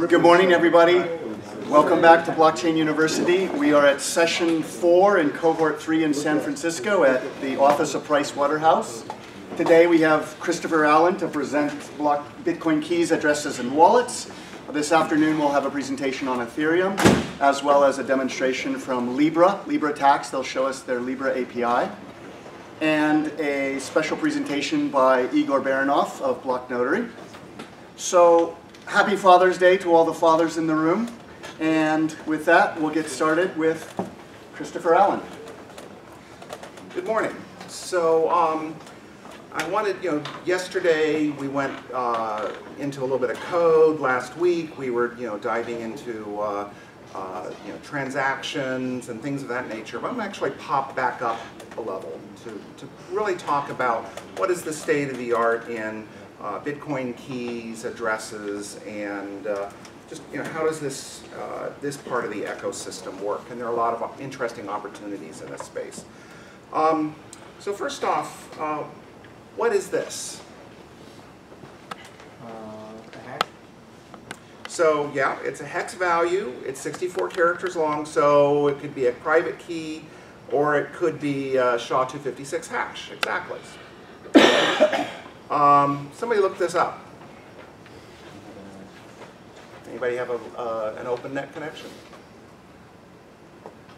Good morning, everybody. Welcome back to Blockchain University. We are at session 4 in cohort 3 in San Francisco at the office of Price Waterhouse. Today we have Christopher Allen to present Bitcoin keys, addresses, and wallets. This afternoon we'll have a presentation on Ethereum, as well as a demonstration from Libra Tax. They'll show us their Libra API. And a special presentation by Igor Baranov of Block Notary. So, happy Father's Day to all the fathers in the room. And with that, we'll get started with Christopher Allen. Good morning. So, I wanted, yesterday we went into a little bit of code. Last week we were, diving into, transactions and things of that nature. But I'm going to actually pop back up a level to really talk about what is the state of the art in Bitcoin keys, addresses, and just how does this this part of the ecosystem work? And there are a lot of interesting opportunities in this space. So first off, what is this? A hex? So yeah, it's a hex value. It's 64 characters long, so it could be a private key, or it could be SHA-256 hash. Exactly. Somebody look this up. Anybody have an open net connection?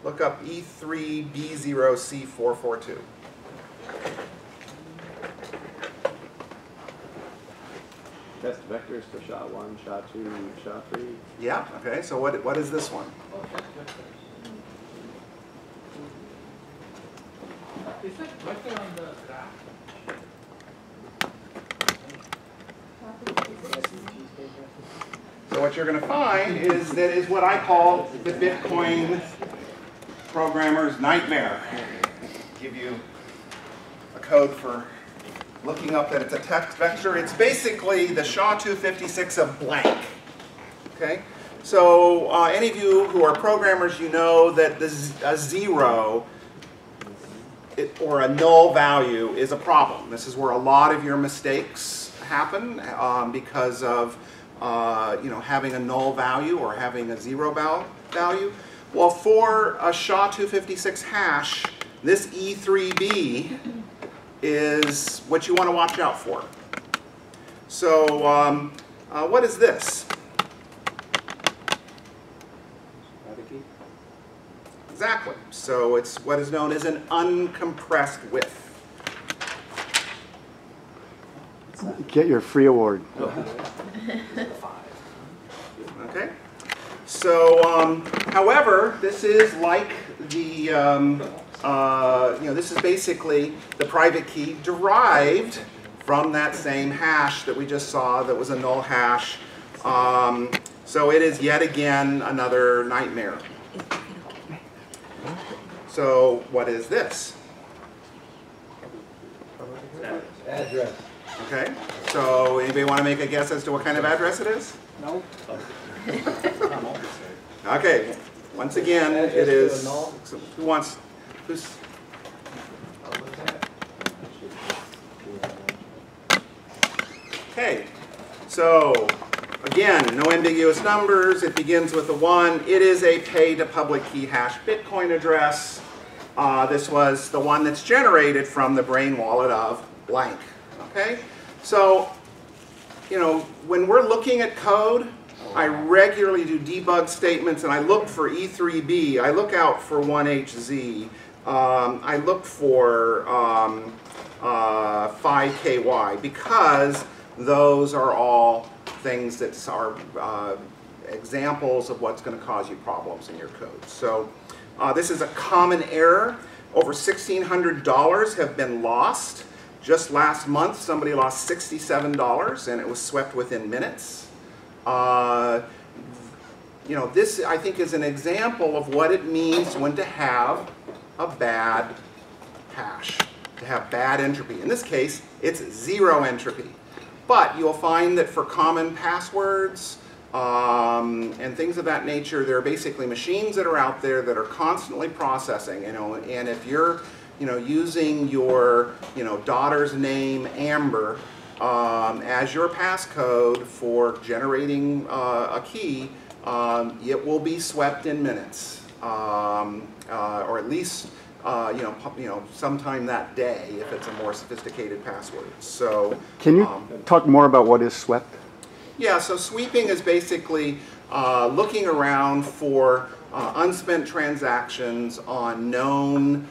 Look up E3B0C442. Test vectors for SHA-1, SHA-2, SHA-3. Yeah, okay, so what is this one? Is it vector on the graph? So what you're going to find is that is what I call the Bitcoin programmer's nightmare. Give you a code for looking up that it's a text vector. It's basically the SHA-256 of blank. Okay? So any of you who are programmers, you know that a zero or a null value is a problem. This is where a lot of your mistakes happen because of having a null value or having a zero value. Well, for a SHA-256 hash, this E3B is what you want to watch out for. So what is this? Exactly. So it's what is known as an uncompressed width. Get your free award. Okay. So, however, this is like the, this is basically the private key derived from that same hash that we just saw that was a null hash. So it is yet again another nightmare. So what is this? Address. Okay. So anybody want to make a guess as to what kind of address it is? No. Okay. Once again, it is. Who wants? Who's? Okay. So again, no ambiguous numbers. It begins with a 1. It is a pay to public key hash Bitcoin address. This was the one that's generated from the brain wallet of blank. Okay? So, when we're looking at code, I regularly do debug statements and I look for E3B. I look out for 1HZ. I look for 5KY because those are all things that are examples of what's going to cause you problems in your code. So this is a common error. Over $1,600 have been lost. Just last month, somebody lost $67, and it was swept within minutes. This, I think, is an example of what it means when to have a bad hash, to have bad entropy. In this case, it's 0 entropy. But you'll find that for common passwords and things of that nature, there are basically machines that are out there that are constantly processing. And if you're using your daughter's name Amber as your passcode for generating a key, it will be swept in minutes, or at least sometime that day if it's a more sophisticated password. So, can you talk more about what is swept? Yeah, so sweeping is basically looking around for unspent transactions on known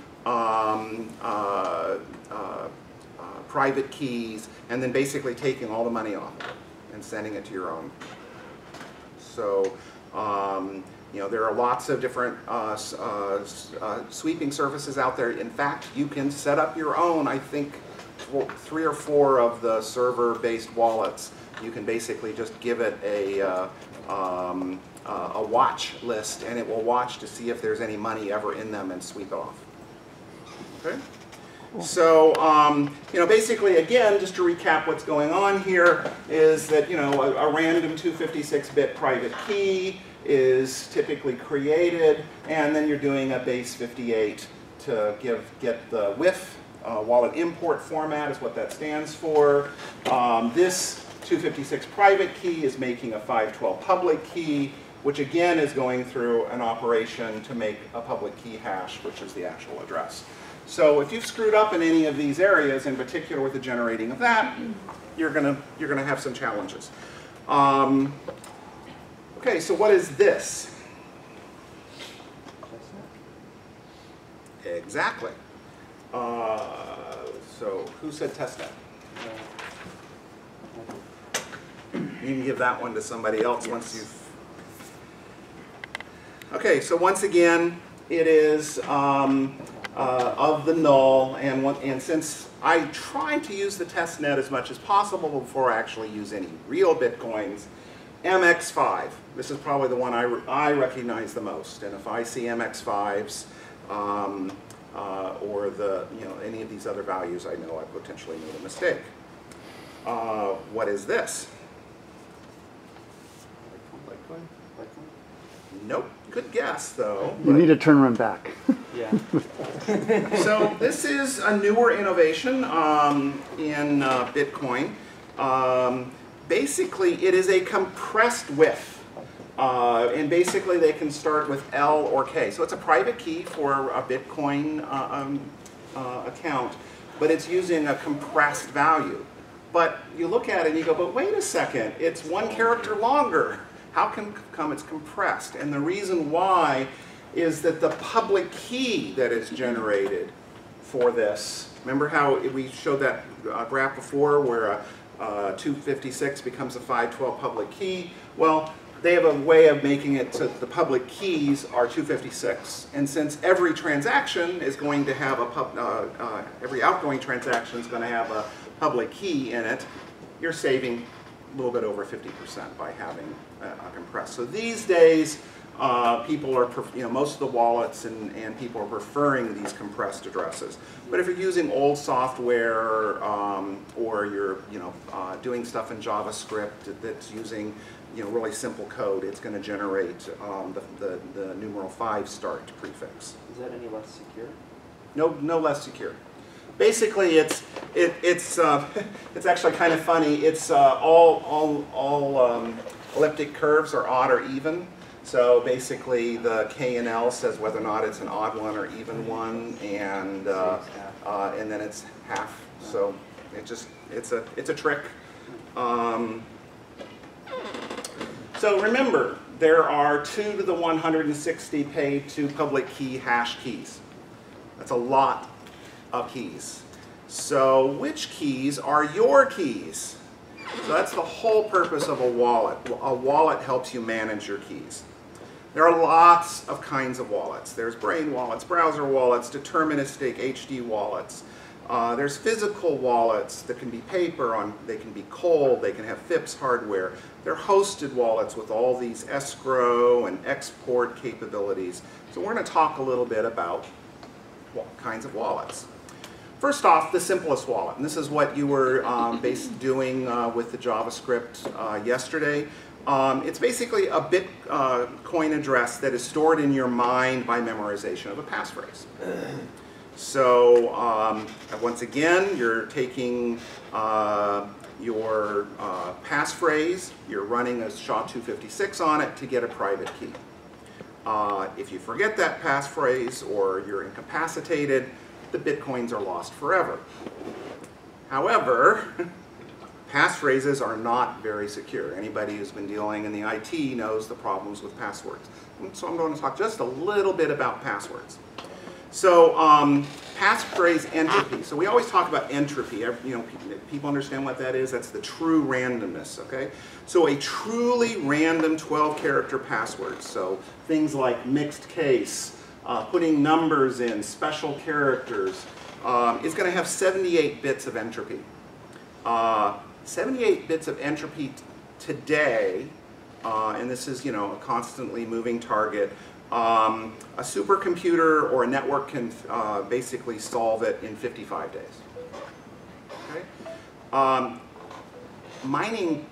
private keys, and then basically taking all the money off of it and sending it to your own. So, there are lots of different sweeping services out there. In fact, you can set up your own, I think, 3 or 4 of the server-based wallets. You can basically just give it a watch list, and it will watch to see if there's any money ever in them and sweep it off. Okay? So, basically, again, just to recap what's going on here is that, a random 256-bit private key is typically created, and then you're doing a base 58 to get the WIF, wallet import format is what that stands for. This 256 private key is making a 512 public key, which again is going through an operation to make a public key hash, which is the actual address. So if you've screwed up in any of these areas, in particular with the generating of that, you're gonna have some challenges. Okay, so what is this? Exactly. So who said testnet? You can give that one to somebody else once you've... Okay, so once again, it is of the null, and since I try to use the testnet as much as possible before I actually use any real Bitcoins, MX5, this is probably the one I recognize the most, and if I see MX5s or any of these other values, I know I potentially made a mistake. What is this? Nope. Good guess, though. You need to turn one back. Yeah. So this is a newer innovation in Bitcoin. Basically, it is a compressed WIF. And basically, they can start with L or K. So it's a private key for a Bitcoin account, but it's using a compressed value. But you look at it and you go, but wait a second, it's 1 character longer. How come it's compressed? And the reason why is that the public key that is generated for this, remember how we showed that graph before where a 256 becomes a 512 public key? Well, they have a way of making it so the public keys are 256. And since every transaction is going to have every outgoing transaction is going to have a public key in it, you're saving a little bit over 50% by having a compressed. So these days, people are, most of the wallets and people are preferring these compressed addresses. But if you're using old software or you're, doing stuff in JavaScript that's using, really simple code, it's going to generate the numeral 5 start prefix. Is that any less secure? No less secure. Basically, it's actually kind of funny. It's all elliptic curves are odd or even. So basically, the K and L says whether or not it's an odd one or even one, and then it's half. So it's a trick. So remember, there are 2 to the 160 paid to public key hash keys. That's a lot of keys. So which keys are your keys? So that's the whole purpose of a wallet. A wallet helps you manage your keys. There are lots of kinds of wallets. There's brain wallets, browser wallets, deterministic HD wallets. There's physical wallets that can be paper, they can be cold, they can have FIPS hardware. They're hosted wallets with all these escrow and export capabilities. So we're going to talk a little bit about kinds of wallets. First off, the simplest wallet, and this is what you were doing with the JavaScript yesterday. It's basically a Bitcoin address that is stored in your mind by memorization of a passphrase. So once again, you're taking your passphrase, you're running a SHA-256 on it to get a private key. If you forget that passphrase or you're incapacitated, the bitcoins are lost forever. However, passphrases are not very secure. Anybody who's been dealing in the IT knows the problems with passwords. So I'm going to talk just a little bit about passwords. So passphrase entropy. So we always talk about entropy. You know, people understand what that is. That's the true randomness. Okay. So a truly random 12-character password. So things like mixed case, putting numbers in, special characters, is going to have 78 bits of entropy. 78 bits of entropy today, and this is, you know, a constantly moving target. A supercomputer or a network can basically solve it in 55 days. Okay? Mining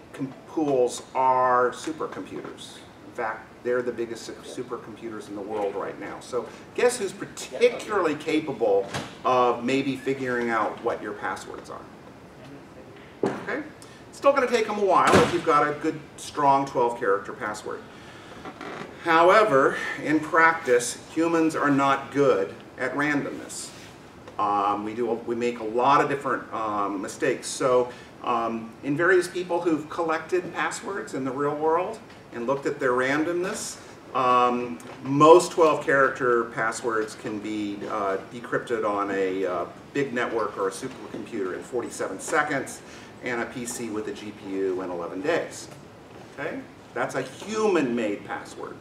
pools are supercomputers. In fact, they're the biggest supercomputers in the world right now. So guess who's particularly capable of maybe figuring out what your passwords are? Okay? Still going to take them a while if you've got a good, strong 12-character password. However, in practice, humans are not good at randomness. We make a lot of different mistakes. So in various people who've collected passwords in the real world and looked at their randomness, most 12-character passwords can be decrypted on a big network or a supercomputer in 47 seconds and a PC with a GPU in 11 days. Okay? That's a human-made password.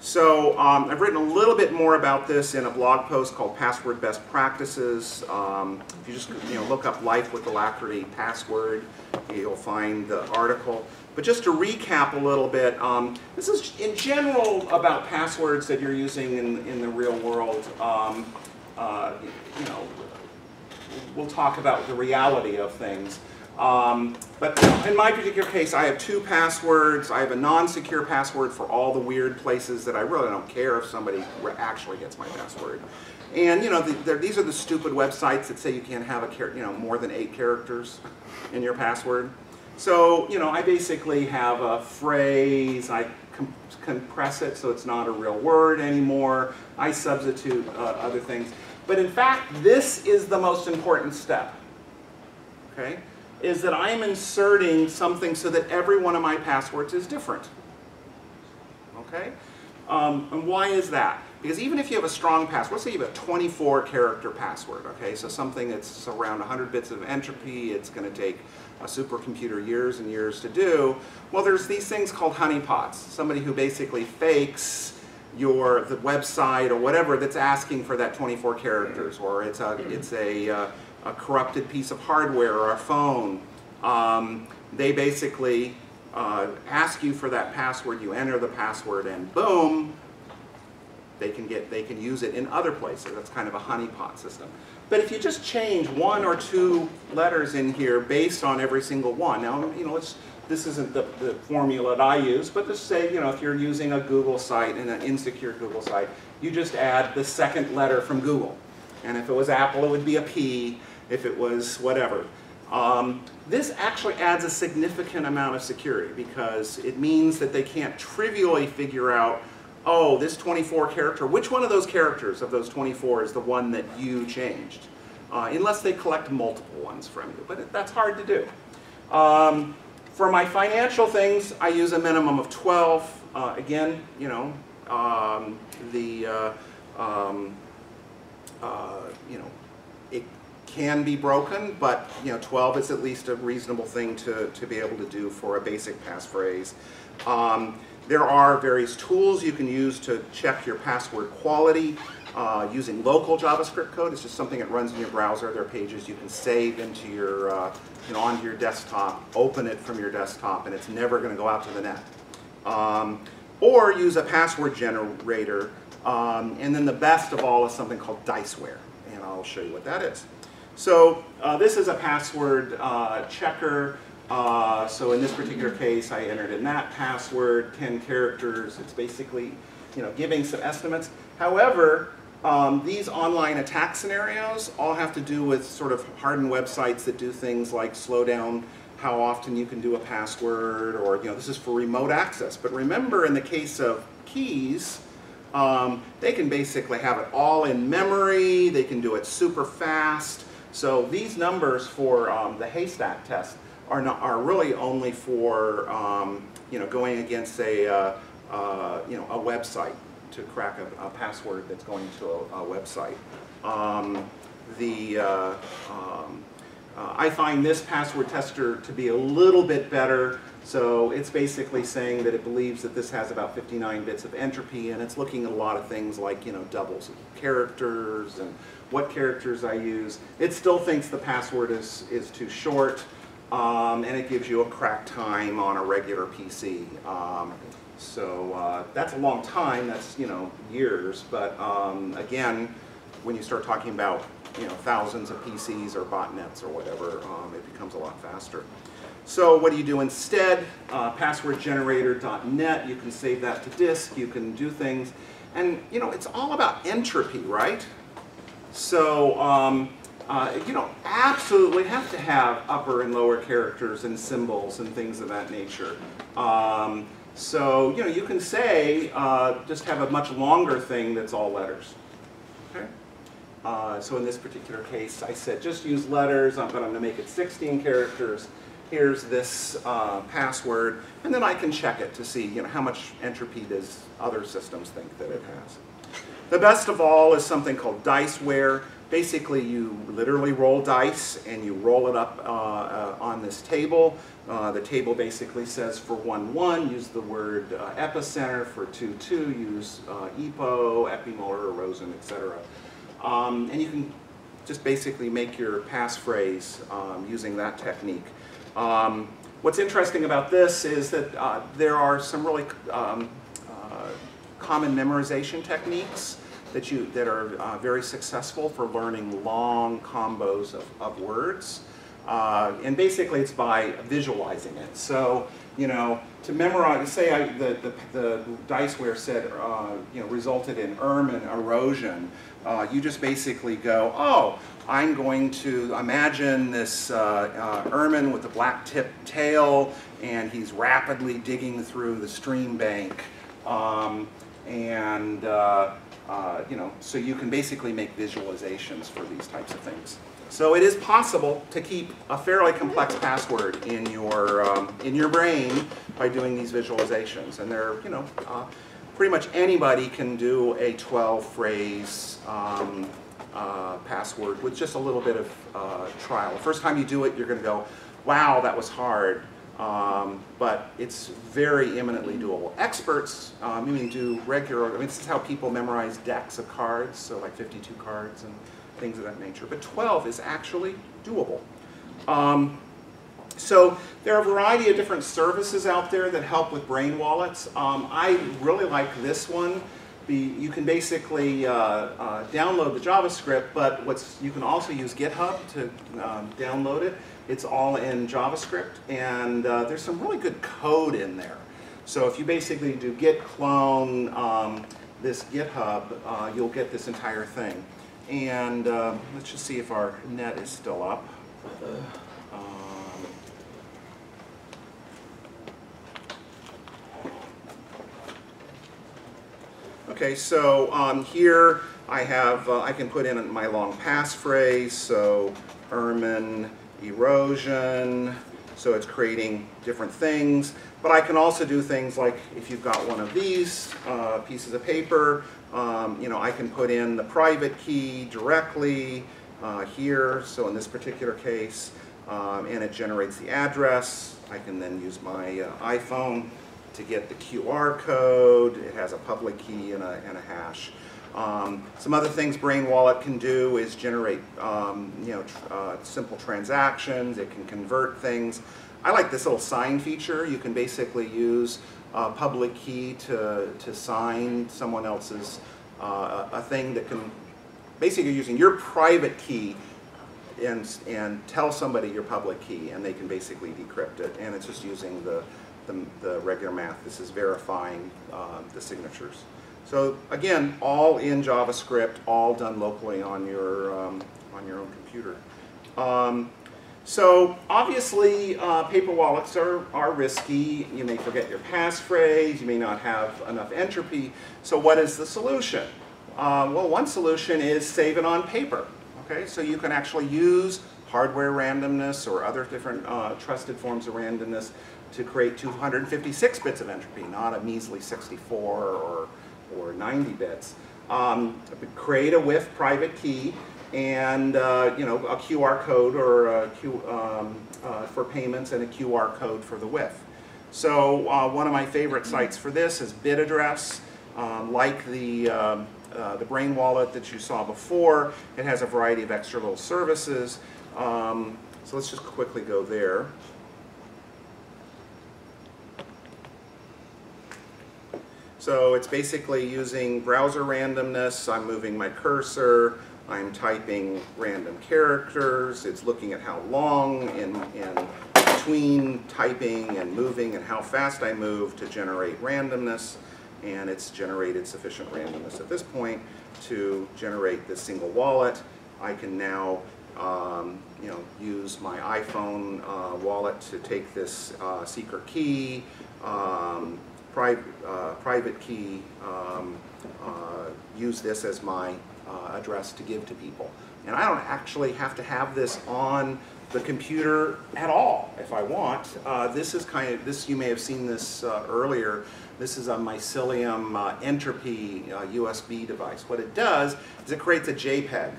So I've written a little bit more about this in a blog post called Password Best Practices. If you just look up Life with Alacrity password, you'll find the article. But just to recap a little bit, this is in general about passwords that you're using in the real world. We'll talk about the reality of things. But in my particular case, I have two passwords. I have a non-secure password for all the weird places that I really don't care if somebody actually gets my password. And these are the stupid websites that say you can't have more than 8 characters in your password. So I basically have a phrase. I compress it so it's not a real word anymore. I substitute other things. But in fact, this is the most important step. Okay? Is that I'm inserting something so that every one of my passwords is different. Okay? And why is that? Because even if you have a strong password, let's say you have a 24-character password, okay? So something that's around 100 bits of entropy, it's going to take a supercomputer years and years to do. Well, there's these things called honeypots. Somebody who basically fakes the website or whatever that's asking for that 24 characters, or it's a corrupted piece of hardware or a phone. They basically ask you for that password, you enter the password, and boom, they can use it in other places. That's kind of a honeypot system. But if you just change 1 or 2 letters in here based on every single one, now this isn't the formula that I use, but just say if you're using a Google site and an insecure Google site, you just add the second letter from Google. And if it was Apple, it would be a P. If it was whatever. This actually adds a significant amount of security because it means that they can't trivially figure out, oh, this 24 character, which one of those characters of those 24 is the one that you changed? Unless they collect multiple ones from you, but that's hard to do. For my financial things, I use a minimum of 12. Again, it can be broken, but 12 is at least a reasonable thing to be able to do for a basic passphrase. There are various tools you can use to check your password quality using local JavaScript code. It's just something that runs in your browser. There are pages you can save into your onto your desktop, open it from your desktop, and it's never going to go out to the net. Or use a password generator, and then the best of all is something called diceware, and I'll show you what that is. So this is a password checker. So in this particular case, I entered in that password, 10 characters. It's basically, giving some estimates. However, These online attack scenarios all have to do with sort of hardened websites that do things like slow down how often you can do a password, or this is for remote access. But remember, in the case of keys, they can basically have it all in memory. They can do it super fast. So these numbers for the haystack test are really only for going against a website to crack a password that's going to a website. I find this password tester to be a little bit better. So it's basically saying that it believes that this has about 59 bits of entropy, and it's looking at a lot of things like doubles of characters and what characters I use. It still thinks the password is too short, and it gives you a crack time on a regular PC. So that's a long time. That's years. But again, when you start talking about thousands of PCs or botnets or whatever, it becomes a lot faster. So what do you do instead? Passwordgenerator.net. You can save that to disk. You can do things, and it's all about entropy, right? So you don't absolutely have to have upper and lower characters and symbols and things of that nature. So you can say just have a much longer thing that's all letters. Okay. So in this particular case, I said just use letters, but I'm going to make it 16 characters. Here's this password, and then I can check it to see how much entropy does other systems think that it has. The best of all is something called diceware. Basically, you literally roll dice and you roll it up on this table. The table basically says for 1-1, use the word epicenter. For 2-2, use epo, epimolar, rosen, etc. And you can just basically make your passphrase using that technique. What's interesting about this is that there are some really common memorization techniques that are very successful for learning long combos of words. And basically it's by visualizing it. So, to memorize, say the diceware said, resulted in ermine erosion, you just basically go, oh, I'm going to imagine this ermine with a black tipped tail, and he's rapidly digging through the stream bank. So you can basically make visualizations for these types of things. So it is possible to keep a fairly complex password in your brain by doing these visualizations. And they're, pretty much anybody can do a 12-phrase password with just a little bit of trial. The first time you do it, you're going to go, wow, that was hard. But it's very eminently doable. Experts even do regular, this is how people memorize decks of cards, so like 52 cards and things of that nature. But 12 is actually doable. So there are a variety of different services out there that help with brain wallets. I really like this one. You can basically download the JavaScript, but you can also use GitHub to download it. It's all in JavaScript, and there's some really good code in there. So if you basically do git clone this GitHub, you'll get this entire thing. And let's just see if our net is still up. Okay, so here I have, I can put in my long passphrase, so ermine erosion, so it's creating different things. But I can also do things like, if you've got one of these pieces of paper, I can put in the private key directly here, so in this particular case, and it generates the address. I can then use my iPhone to get the QR code. It has a public key and a hash. Some other things Brain Wallet can do is generate simple transactions. It can convert things. I like this little sign feature. You can basically use a public key to sign someone else's a thing that can basically using your private key and tell somebody your public key, and they can basically decrypt it. And it's just using the regular math. This is verifying the signatures. So again, all in JavaScript, all done locally on your own computer. So obviously, paper wallets are risky. You may forget your passphrase. You may not have enough entropy. So what is the solution? Well, one solution is save it on paper. Okay, so you can actually use hardware randomness or other different trusted forms of randomness to create 256 bits of entropy, not a measly 64 or 90 bits. Create a WIF private key and you know, a QR code or for payments and a QR code for the WIF. So one of my favorite sites for this is BitAddress. Like the Brain wallet that you saw before, it has a variety of extra little services. So let's just quickly go there. So it's basically using browser randomness. I'm moving my cursor. I'm typing random characters. It's looking at how long in between typing and moving and how fast I move to generate randomness. And it's generated sufficient randomness at this point to generate this single wallet. I can now you know, use my iPhone wallet to take this secret key, private key, use this as my address to give to people. And I don't actually have to have this on the computer at all if I want. This is you may have seen this earlier. This is a Mycelium Entropy USB device. What it does is it creates a JPEG.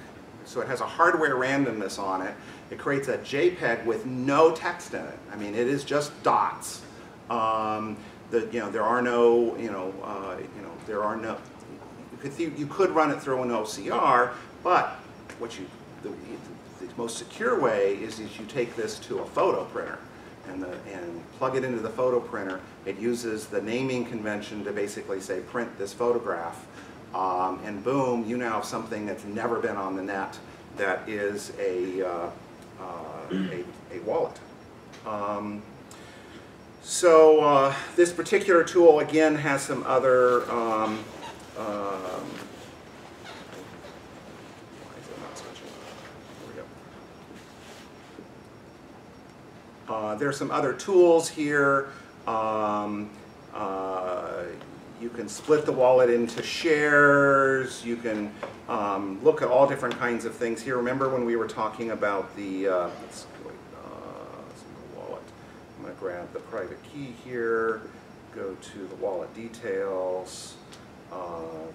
So it has a hardware randomness on it. It creates a JPEG with no text in it. I mean, it is just dots. There are no, there are no. You could run it through an OCR, but what the most secure way is you take this to a photo printer and plug it into the photo printer. It uses the naming convention to basically say print this photograph, and boom, you now have something that's never been on the net that is a wallet. So this particular tool again has some other there's some other tools here. You can split the wallet into shares. You can look at all different kinds of things here. Remember when we were talking about the single wallet? I'm going to grab the private key here, go to the wallet details,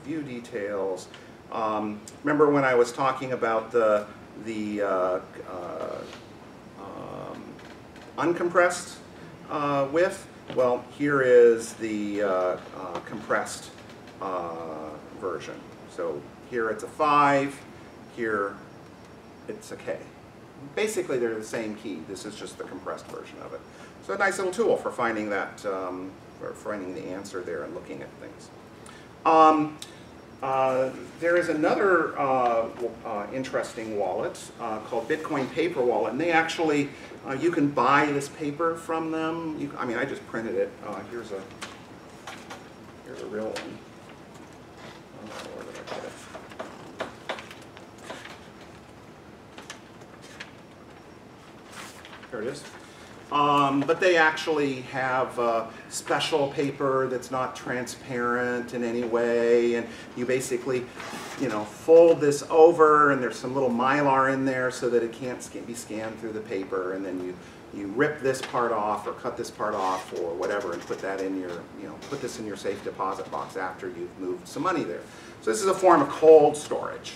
view details. Remember when I was talking about the uncompressed WIF? Well, here is the compressed version. So here it's a 5, here it's a K. Basically, they're the same key. This is just the compressed version of it. So a nice little tool for finding that, for finding the answer there and looking at things. There is another interesting wallet called Bitcoin Paper Wallet, and they actually, you can buy this paper from them. I mean, I just printed it. Here's a real one. Where did I get it? There it is. But they actually have special paper that's not transparent in any way, and you basically, fold this over, and there's some little mylar in there so that it can't be scanned through the paper, and then you rip this part off or cut this part off or whatever, and put that in your, put this in your safe deposit box after you've moved some money there. So this is a form of cold storage.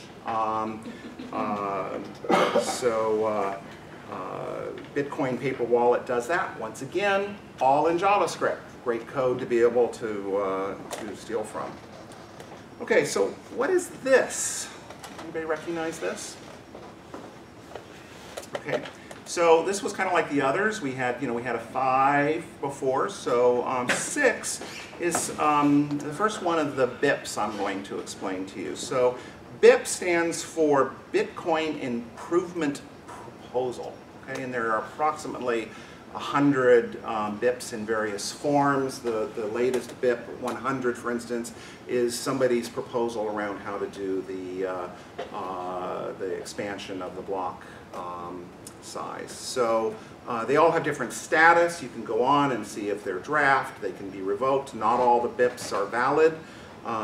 Bitcoin Paper Wallet does that. Once again, all in JavaScript. Great code to be able to steal from. Okay, so what is this? Anybody recognize this? Okay, so this was kind of like the others. We had, we had a 5 before, so 6 is the first one of the BIPs I'm going to explain to you. So BIP stands for Bitcoin Improvement Proposal. Okay, and there are approximately 100 BIPs in various forms. The latest BIP 100, for instance, is somebody's proposal around how to do the expansion of the block size. So they all have different status. You can go on and see if they're draft. They can be revoked. Not all the BIPs are valid.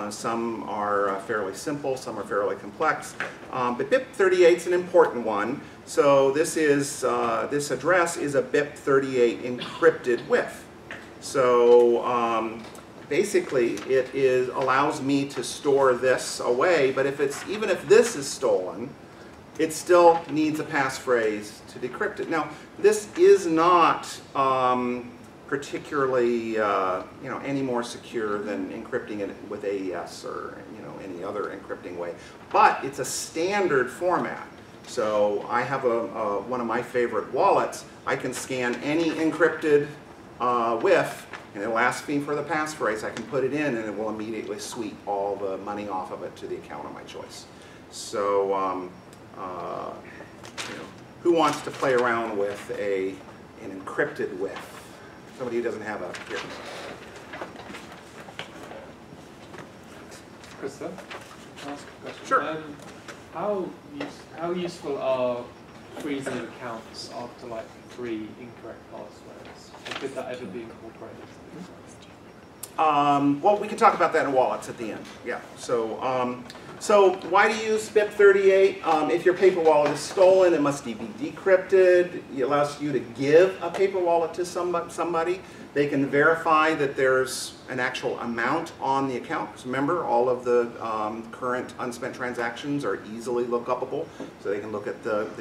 Some are fairly simple, some are fairly complex. But BIP 38 is an important one. So this address is a BIP 38 encrypted with. So basically it allows me to store this away, but even if this is stolen, it still needs a passphrase to decrypt it. Now, this is not particularly any more secure than encrypting it with AES or any other encrypting way, but it's a standard format. So I have one of my favorite wallets. I can scan any encrypted WIF, and it'll ask me for the passphrase. I can put it in, and it will immediately sweep all the money off of it to the account of my choice. So who wants to play around with an encrypted WIF? Somebody who doesn't have a here. Krista, can I ask a question? Sure. How useful are freezing accounts after like 3 incorrect passwords? And could that ever be incorporated? Well, we can talk about that in wallets at the end. Yeah. So why do you use BIP 38? If your paper wallet is stolen, it must be decrypted. It allows you to give a paper wallet to somebody. They can verify that there's an actual amount on the account. Because remember, all of the current unspent transactions are easily lookupable. So they can look at the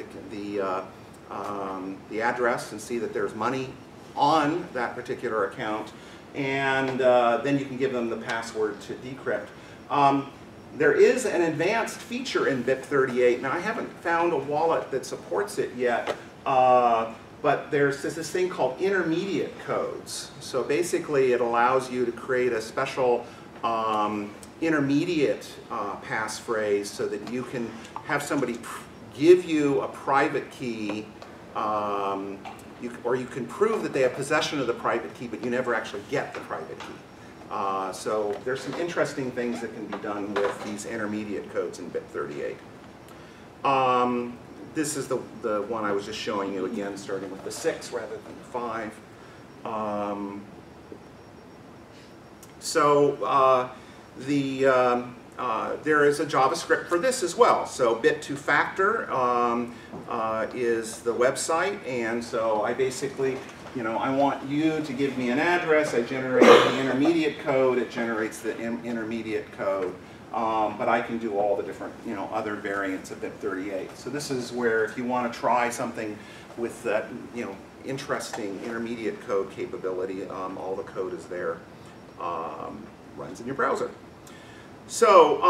address and see that there's money on that particular account. And then you can give them the password to decrypt. There is an advanced feature in BIP 38. Now, I haven't found a wallet that supports it yet, but there's this thing called intermediate codes. So basically, it allows you to create a special intermediate passphrase so that you can have somebody give you a private key, or you can prove that they have possession of the private key, but you never actually get the private key. So there's some interesting things that can be done with these intermediate codes in BIP 38. This is the one I was just showing you again, starting with the 6 rather than the 5. There is a JavaScript for this as well. So bit2factor is the website, and so I basically, I want you to give me an address. I generate the intermediate code. It generates the intermediate code. But I can do all the different, other variants of BIP 38. So this is where if you want to try something with that, interesting intermediate code capability, all the code is there, runs in your browser. So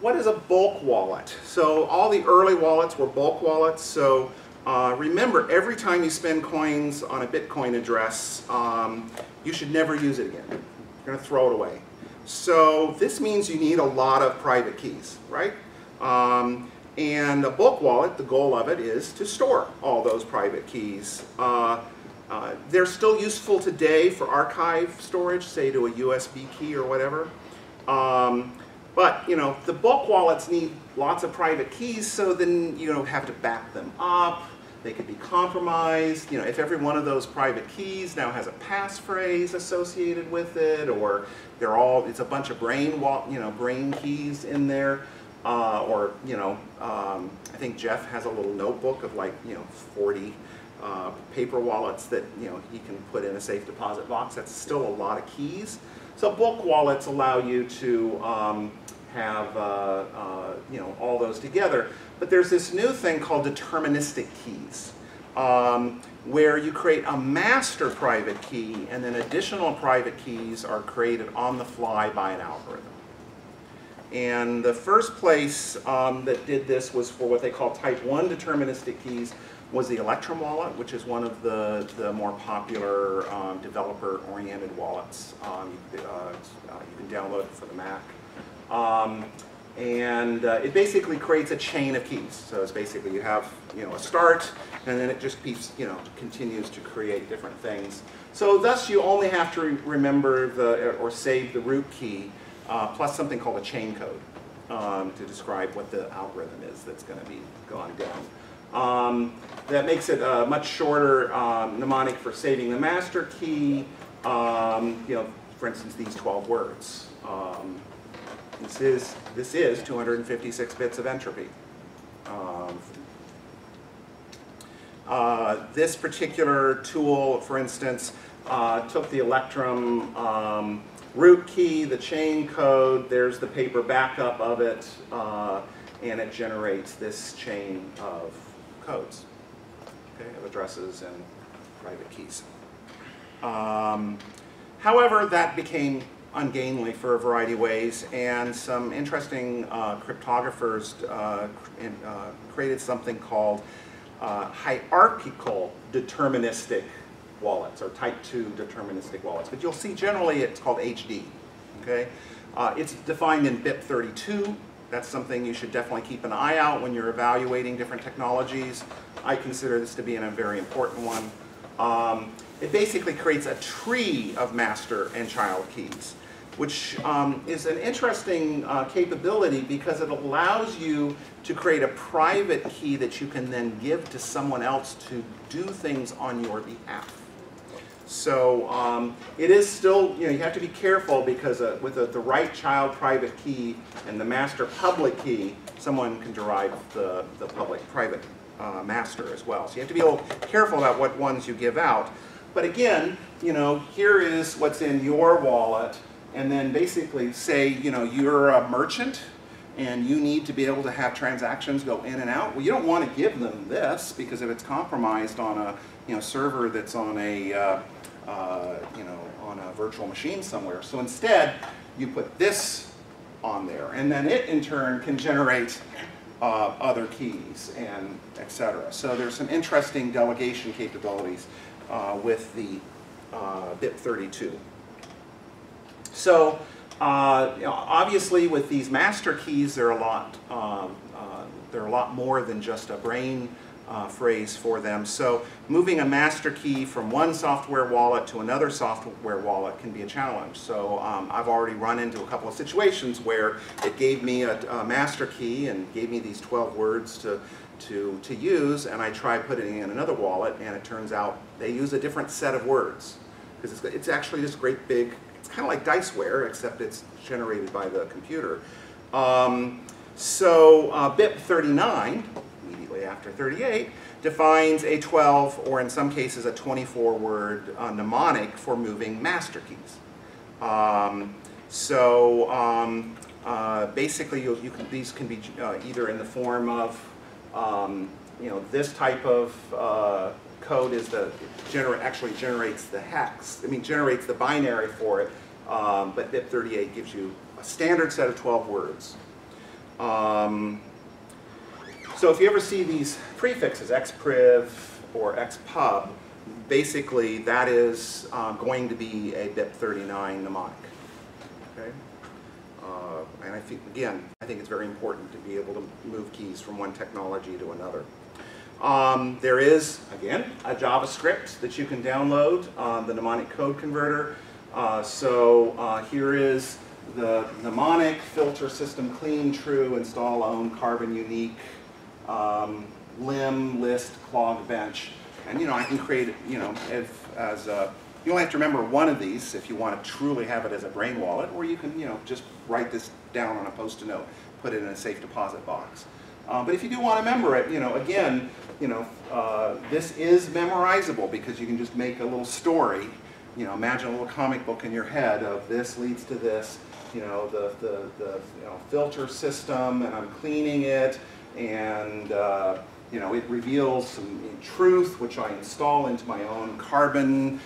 what is a bulk wallet? So all the early wallets were bulk wallets. So remember, every time you spend coins on a Bitcoin address, you should never use it again. You're going to throw it away. So this means you need a lot of private keys, right? And a bulk wallet, the goal of it is to store all those private keys. They're still useful today for archive storage, say to a USB key or whatever. But the bulk wallets need lots of private keys, so then you don't have to back them up. They could be compromised. If every one of those private keys now has a passphrase associated with it, or it's a bunch of brain keys in there, or I think Jeff has a little notebook of 40 paper wallets that he can put in a safe deposit box. That's still a lot of keys. So bulk wallets allow you to have all those together. But there's this new thing called deterministic keys, where you create a master private key, and then additional private keys are created on the fly by an algorithm. And the first place that did this was for what they call type 1 deterministic keys, was the Electrum wallet, which is one of the more popular developer-oriented wallets. You can download it for the Mac. And it basically creates a chain of keys. So it's basically you have a start, and then it just keeps continues to create different things. So thus you only have to remember or save the root key plus something called a chain code to describe what the algorithm is that's going to be gone down. That makes it a much shorter mnemonic for saving the master key. For instance, these 12 words. This is 256 bits of entropy. This particular tool, for instance, took the Electrum root key, the chain code, there's the paper backup of it, and it generates this chain of codes, of addresses and private keys. However, that became ungainly for a variety of ways, and some interesting cryptographers created something called hierarchical deterministic wallets, or type 2 deterministic wallets. But you'll see generally it's called HD. Okay? It's defined in bit 32. That's something you should definitely keep an eye out when you're evaluating different technologies. I consider this to be a very important one. It basically creates a tree of master and child keys, which is an interesting capability because it allows you to create a private key that you can then give to someone else to do things on your behalf. So it is still, you have to be careful because with the right child private key and the master public key, someone can derive the public private master as well. So you have to be a little careful about what ones you give out. But again, here is what's in your wallet, and then basically say, you're a merchant and you need to be able to have transactions go in and out. Well, you don't want to give them this because if it's compromised on a server that's on a on a virtual machine somewhere. So instead, you put this on there, and then it in turn can generate other keys and etc. So there's some interesting delegation capabilities with the bit 32. So obviously with these master keys, they're a lot more than just a brain phrase for them. So moving a master key from one software wallet to another software wallet can be a challenge. So I've already run into a couple of situations where it gave me a master key and gave me these 12 words to use, and I tried putting it in another wallet, and it turns out they use a different set of words. Because it's actually this great big, it's kind of like diceware, except it's generated by the computer. Bit 39, immediately after 38, defines a 12, or in some cases a 24-word mnemonic for moving master keys. Basically, these can be either in the form of this type of code is actually generates the hex. Generates the binary for it. But bit 38 gives you a standard set of 12 words. So if you ever see these prefixes, xpriv or xpub, basically that is going to be a bit 39 mnemonic. Okay? And I think it's very important to be able to move keys from one technology to another. There is, again, a JavaScript that you can download, the mnemonic code converter. Here is the mnemonic filter system clean true install own carbon unique lim list clog bench, and I can create it you only have to remember one of these if you want to truly have it as a brain wallet, or you can just write this down on a post-it note, put it in a safe deposit box. But if you do want to remember it, this is memorizable because you can just make a little story. Imagine a little comic book in your head of this leads to this. The filter system, and I'm cleaning it, and it reveals some truth, which I install into my own carbon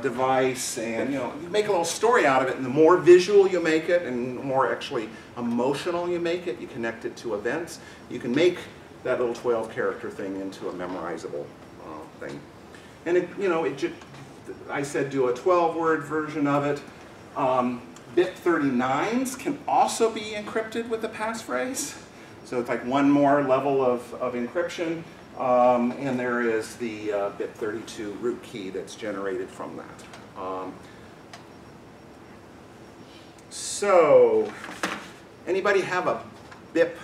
device, and you make a little story out of it. And the more visual you make it, and the more actually emotional you make it, you connect it to events, you can make that little 12-character thing into a memorizable thing. And I said do a 12-word version of it. bit 39s can also be encrypted with the passphrase. So it's like one more level of encryption. And there is the bit 32 root key that's generated from that. So, anybody have a BIP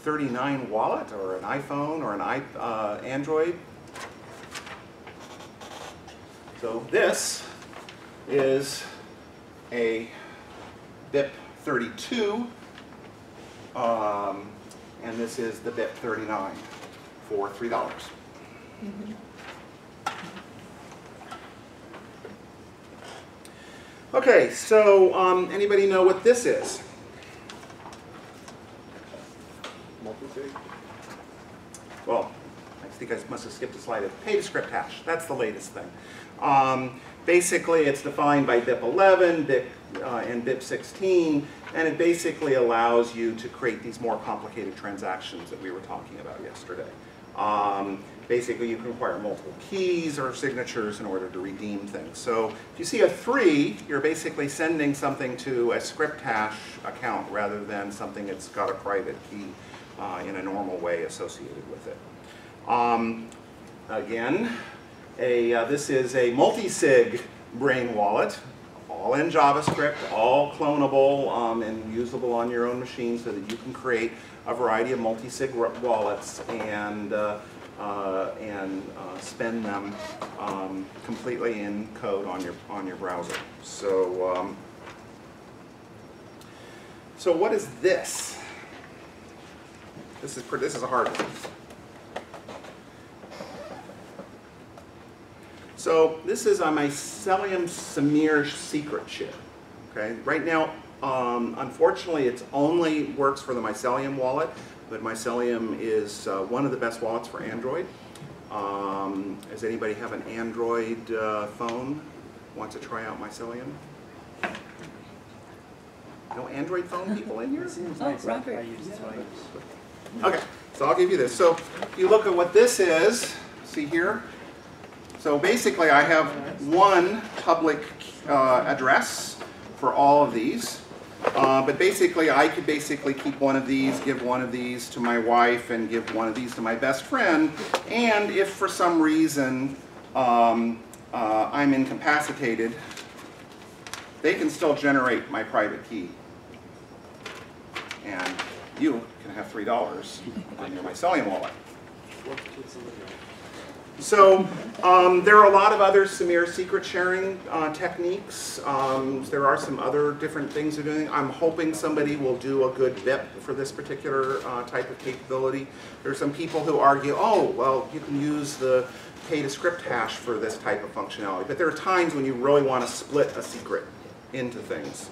39 wallet or an iPhone or an Android? So this is a BIP 32, and this is the BIP 39 for $3. Okay, so anybody know what this is? Multi-sig? Well, I think I must have skipped a slide. It's PwC hash. That's the latest thing. Basically, it's defined by BIP 11 and BIP 16, and it basically allows you to create these more complicated transactions that we were talking about yesterday. Basically, you can require multiple keys or signatures in order to redeem things. So if you see a 3, you're basically sending something to a script hash account rather than something that's got a private key in a normal way associated with it. Again, this is a multi-sig brain wallet, all in JavaScript, all clonable and usable on your own machine so that you can create a variety of multi-sig wallets and spend them completely in code on your browser. So, so what is this? This is a hard one. So this is a mycelium Samir secret chip. Okay, right now, unfortunately, it only works for the mycelium wallet, but mycelium is one of the best wallets for Android. Does anybody have an Android phone? Want to try out mycelium? No Android phone people in here? Oh, Robert. Okay, so I'll give you this. So if you look at what this is, see here? So basically I have one public address for all of these. But basically I could keep one of these, give one of these to my wife, and give one of these to my best friend. And if for some reason I'm incapacitated, they can still generate my private key. And you can have $3 on your mycelium wallet. So there are a lot of other Samir secret sharing techniques. There are some other different things they're doing. I'm hoping somebody will do a good BIP for this particular type of capability. There are some people who argue, oh, well, you can use the PwC hash for this type of functionality. But there are times when you really want to split a secret into things.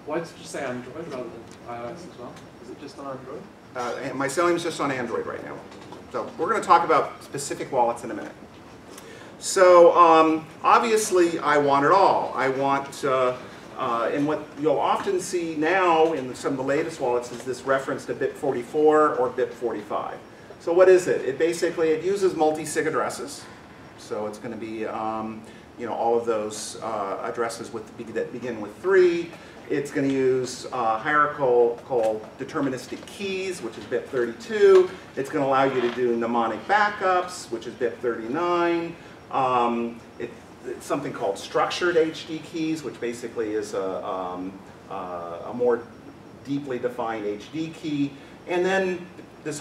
Why did you say Android rather than iOS as well? Is it just on Android? Mycelium is just on Android right now. So we're going to talk about specific wallets in a minute. So obviously I want it all. I want, and what you'll often see now in some of the latest wallets is this reference to BIP 44 or BIP 45. So what is it? It uses multi-sig addresses. So it's going to be all of those addresses that begin with 3. It's going to use hierarchical deterministic keys, which is BIP 32. It's going to allow you to do mnemonic backups, which is BIP 39. It's something called structured HD keys, which basically is a more deeply defined HD key. And then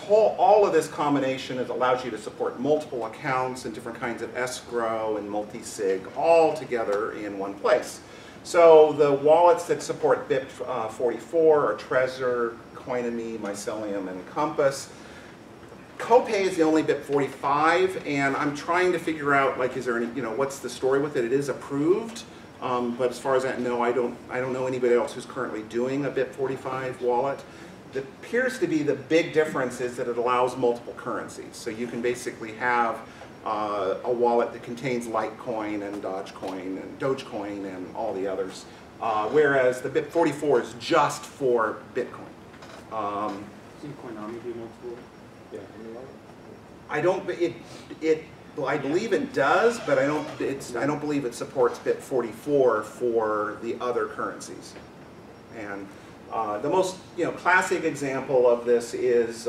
all of this combination allows you to support multiple accounts and different kinds of escrow and multi-sig all together in one place. So the wallets that support BIP 44 are Trezor, Coinomy, Mycelium, and Compass. Copay is the only BIP 45, and I'm trying to figure out, like, is there any, what's the story with it? It is approved, but as far as I know, I don't know anybody else who's currently doing a BIP 45 wallet. It appears to be the big difference is that it allows multiple currencies. So you can basically have a wallet that contains Litecoin and Dogecoin and all the others, whereas the BIP 44 is just for Bitcoin. Doesn't Coinomy do multiple? Yeah. I don't. I believe it does, but I don't believe it supports bit 44 for the other currencies. And the most classic example of this is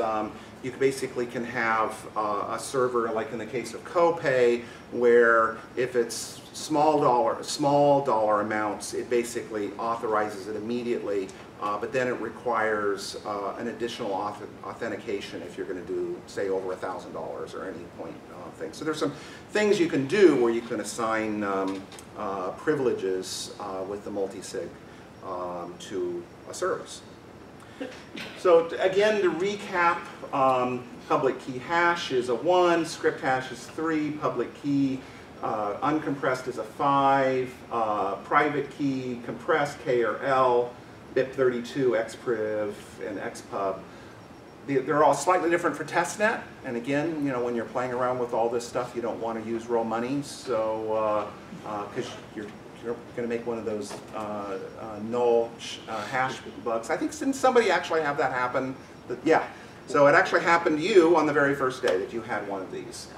you basically can have a server, like in the case of copay, where if it's small dollar amounts, it basically authorizes it immediately, but then it requires an additional authentication if you're going to do, say, over $1,000 or any point thing. So there's some things you can do where you can assign privileges with the multisig to a service. So again, to recap, public key hash is a 1, script hash is 3, public key uncompressed is a 5, private key compressed K or L, BIP32, XPriv, and XPub. They're all slightly different for testnet, and again, when you're playing around with all this stuff, you don't want to use real money, so because you're going to make one of those null hash bugs. I think didn't somebody actually have that happen? Yeah. So it actually happened to you on the very first day that you had one of these.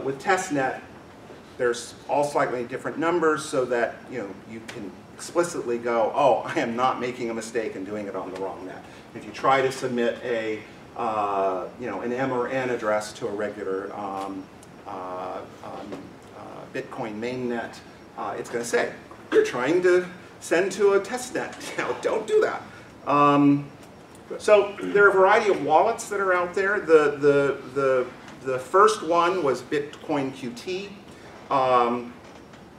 With testnet, there's all slightly different numbers so that you can explicitly go, oh, I am not making a mistake and doing it on the wrong net. If you try to submit an M or N address to a regular Bitcoin mainnet, it's going to say, you're trying to send to a testnet. Don't do that. So there are a variety of wallets that are out there. The first one was Bitcoin QT.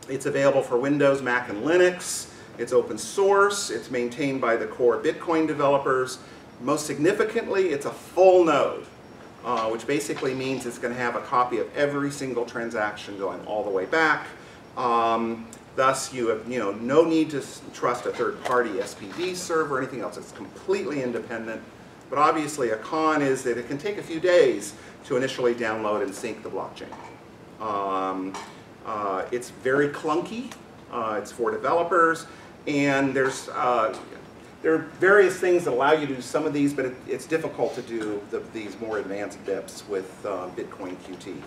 It's available for Windows, Mac, and Linux. It's open source. It's maintained by the core Bitcoin developers. Most significantly, it's a full node, which basically means it's going to have a copy of every single transaction going all the way back. Thus, you have no need to trust a third-party SPV server or anything else. It's completely independent. But obviously, a con is that it can take a few days to initially download and sync the blockchain. It's very clunky. It's for developers, and there are various things that allow you to do some of these, but it's difficult to do these more advanced BIPs with Bitcoin QT.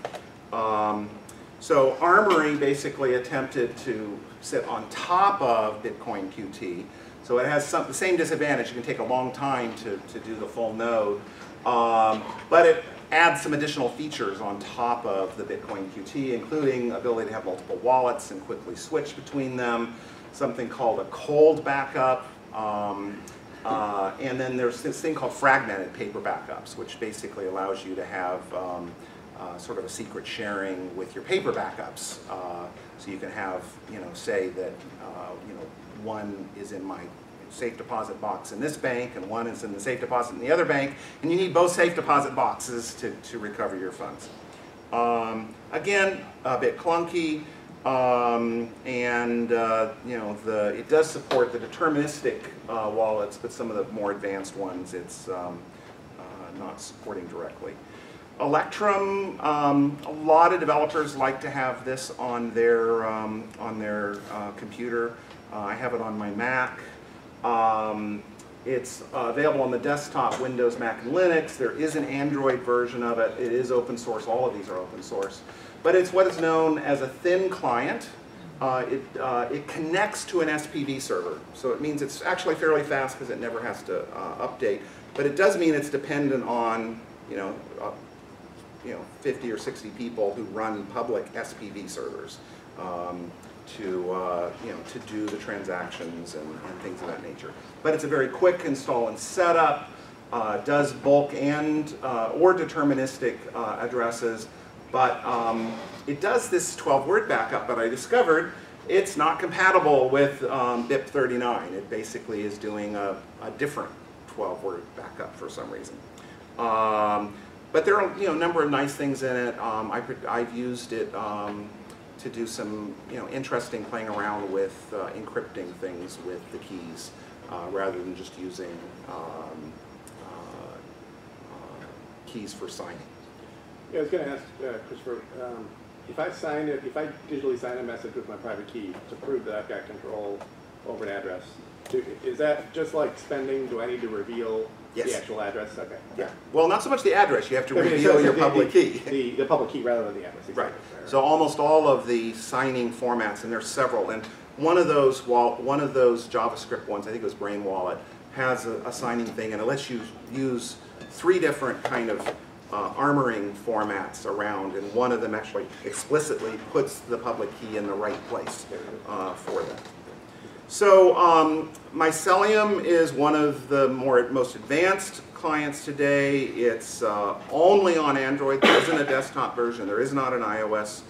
So Armory basically attempted to sit on top of Bitcoin QT. So it has the same disadvantage. It can take a long time to do the full node, but it adds some additional features on top of the Bitcoin QT, including ability to have multiple wallets and quickly switch between them, something called a cold backup, and then there's this thing called fragmented paper backups, which basically allows you to have sort of a secret sharing with your paper backups. So you can have, say that, one is in my safe deposit box in this bank and one is in the safe deposit in the other bank, and you need both safe deposit boxes to recover your funds. Again, a bit clunky, it does support the deterministic wallets, but some of the more advanced ones it's not supporting directly. Electrum, a lot of developers like to have this on their computer. I have it on my Mac. It's available on the desktop, Windows, Mac, and Linux. There is an Android version of it. It is open source. All of these are open source. But it's what is known as a thin client. It connects to an SPV server. So it means it's actually fairly fast because it never has to update. But it does mean it's dependent on 50 or 60 people who run public SPV servers to do the transactions and things of that nature. But it's a very quick install and setup. Does bulk and or deterministic addresses, but it does this 12-word backup. But I discovered it's not compatible with BIP39. It basically is doing a different 12-word backup for some reason. But there are a number of nice things in it. I've used it to do some interesting playing around with encrypting things with the keys rather than just using keys for signing. Yeah, I was going to ask Christopher, if I digitally sign a message with my private key to prove that I've got control over an address, is that just like spending? Do I need to reveal Yes. The actual address? Okay. Yeah. Well, not so much the address. You have to I mean, reveal so your the- public key. The public key rather than the address. Right. Exactly. So almost all of the signing formats, and there's several, and one of those JavaScript ones, I think it was Brain Wallet, has a signing thing, and it lets you use 3 different kind of armoring formats around, and one of them actually explicitly puts the public key in the right place for them. So Mycelium is one of the most advanced clients today. It's only on Android. There isn't a desktop version. There is not an iOS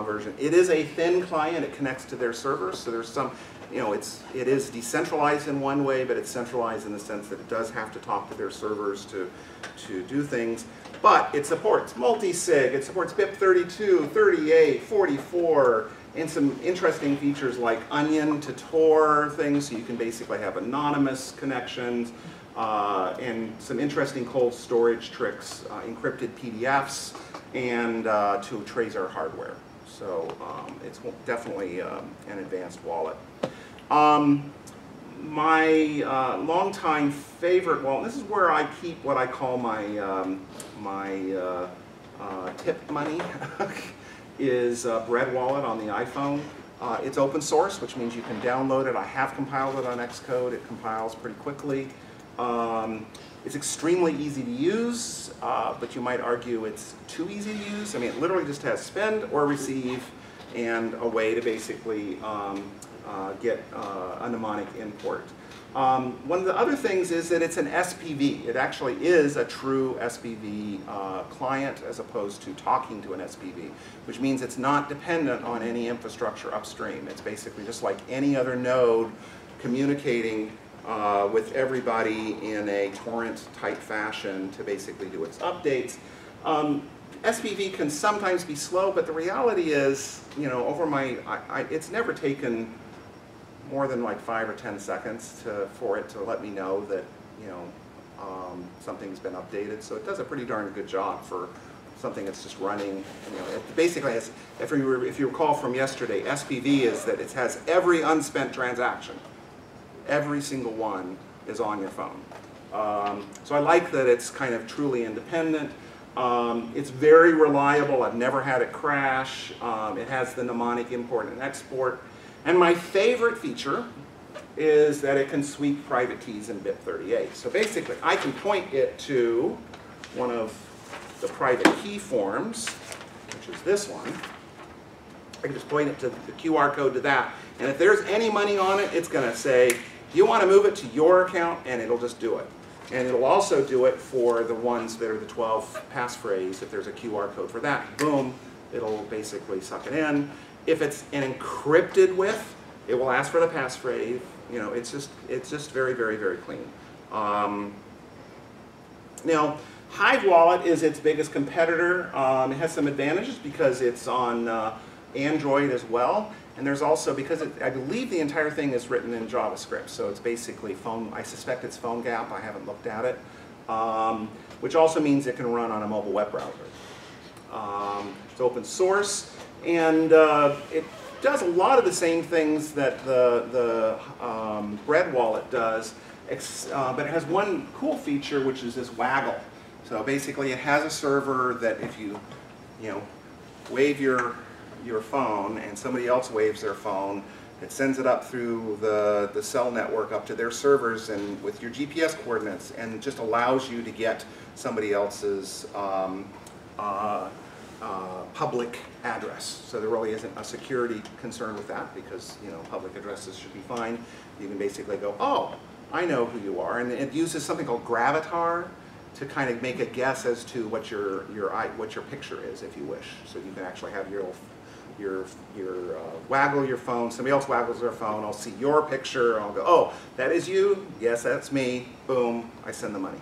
version. It is a thin client. It connects to their servers. So there's some, it is decentralized in one way, but it's centralized in the sense that it does have to talk to their servers to do things. But it supports multi-sig. It supports BIP32, 38, 44. And some interesting features like onion to Tor things, so you can basically have anonymous connections, and some interesting cold storage tricks, encrypted PDFs, and to Trezor hardware. So it's definitely an advanced wallet. My longtime favorite wallet, this is where I keep what I call my tip money, is Bread Wallet on the iPhone. It's open source, which means you can download it. I have compiled it on Xcode. It compiles pretty quickly. It's extremely easy to use, but you might argue it's too easy to use. I mean, it literally just has spend or receive and a way to basically get a mnemonic import. One of the other things is that it's an SPV. It actually is a true SPV client as opposed to talking to an SPV, which means it's not dependent on any infrastructure upstream. It's basically just like any other node communicating with everybody in a torrent-type fashion to basically do its updates. SPV can sometimes be slow, but the reality is, it's never taken more than like 5 or 10 seconds for it to let me know that something's been updated. So it does a pretty darn good job for something that's just running. It basically has, if you recall from yesterday, SPV is that it has every unspent transaction. Every single one is on your phone. So I like that it's kind of truly independent. It's very reliable. I've never had it crash. It has the mnemonic import and export. And my favorite feature is that it can sweep private keys in BIP38. So basically, I can point it to one of the private key forms, which is this one. I can just point it to the QR code to that. And if there's any money on it, it's going to say, do you want to move it to your account? And it'll just do it. And it'll also do it for the ones that are the 12 passphrase. If there's a QR code for that, boom, it'll basically suck it in. If it's an encrypted with, it will ask for the passphrase. It's just very, very, very clean. Now, Hive Wallet is its biggest competitor. It has some advantages because it's on Android as well. And there's also, because I believe the entire thing is written in JavaScript, so it's basically I suspect it's PhoneGap, I haven't looked at it, which also means it can run on a mobile web browser. It's open source, and it does a lot of the same things that the Bread Wallet does, but it has one cool feature, which is this waggle. So basically it has a server that if you wave your phone and somebody else waves their phone, it sends it up through the cell network up to their servers and with your GPS coordinates, and just allows you to get somebody else's public address. So there really isn't a security concern with that because public addresses should be fine. You can basically go, oh, I know who you are, and it uses something called Gravatar to kind of make a guess as to what your picture is, if you wish. So you can actually have your waggle your phone, somebody else waggles their phone, I'll see your picture, I'll go, oh, that is you? Yes, that's me. Boom, I send the money.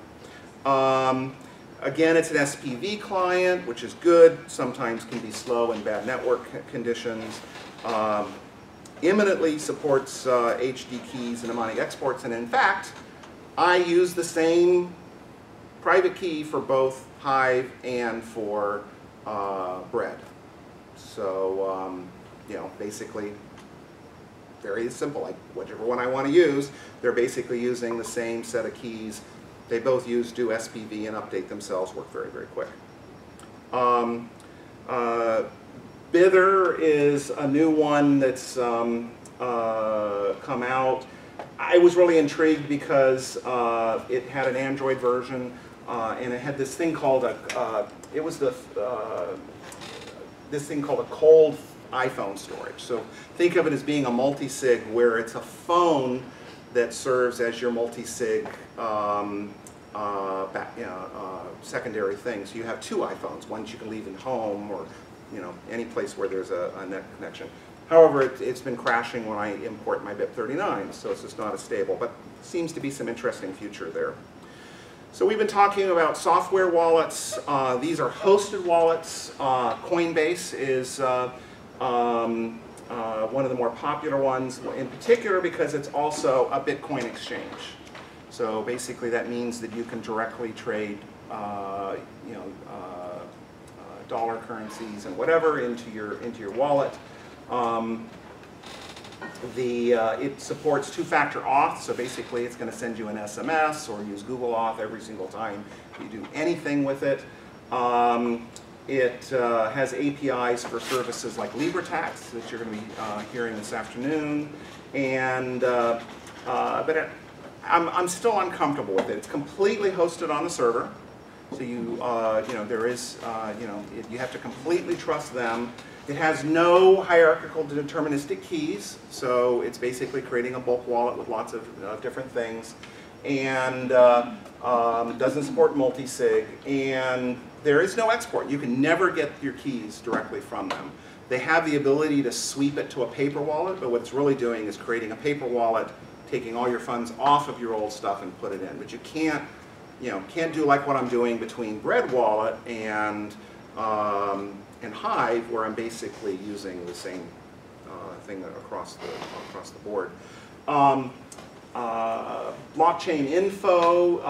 Again, it's an SPV client, which is good, sometimes can be slow in bad network conditions. Imminently supports HD keys and mnemonic exports, and in fact, I use the same private key for both Hive and for Bread. So, basically, very simple. Like, whichever one I want to use, they're basically using the same set of keys They both do SPV and update themselves, work very, very quick. Bither is a new one that's come out. I was really intrigued because it had an Android version and it had this thing called this thing called a cold iPhone storage. So think of it as being a multi-sig where it's a phone that serves as your multi-sig secondary thing. So you have two iPhones, one that you can leave at home or any place where there's a net connection. However, it's been crashing when I import my BIP39, so it's just not as stable, but seems to be some interesting future there. So we've been talking about software wallets. These are hosted wallets. Coinbase is one of the more popular ones, in particular because it's also a Bitcoin exchange. So basically that means that you can directly trade dollar currencies and whatever into your wallet. It supports two-factor auth, so basically it's going to send you an SMS or use Google Auth every single time you do anything with it. It has APIs for services like LibreTax that you're going to be hearing this afternoon, and I'm still uncomfortable with it. It's completely hosted on the server, so you have to completely trust them. It has no hierarchical deterministic keys, so it's basically creating a bulk wallet with lots of different things, and doesn't support multi-sig, and there is no export. You can never get your keys directly from them. They have the ability to sweep it to a paper wallet, but what it's really doing is creating a paper wallet, taking all your funds off of your old stuff and put it in. But you can't do like what I'm doing between Bread Wallet and Hive, where I'm basically using the same thing across the board. Blockchain Info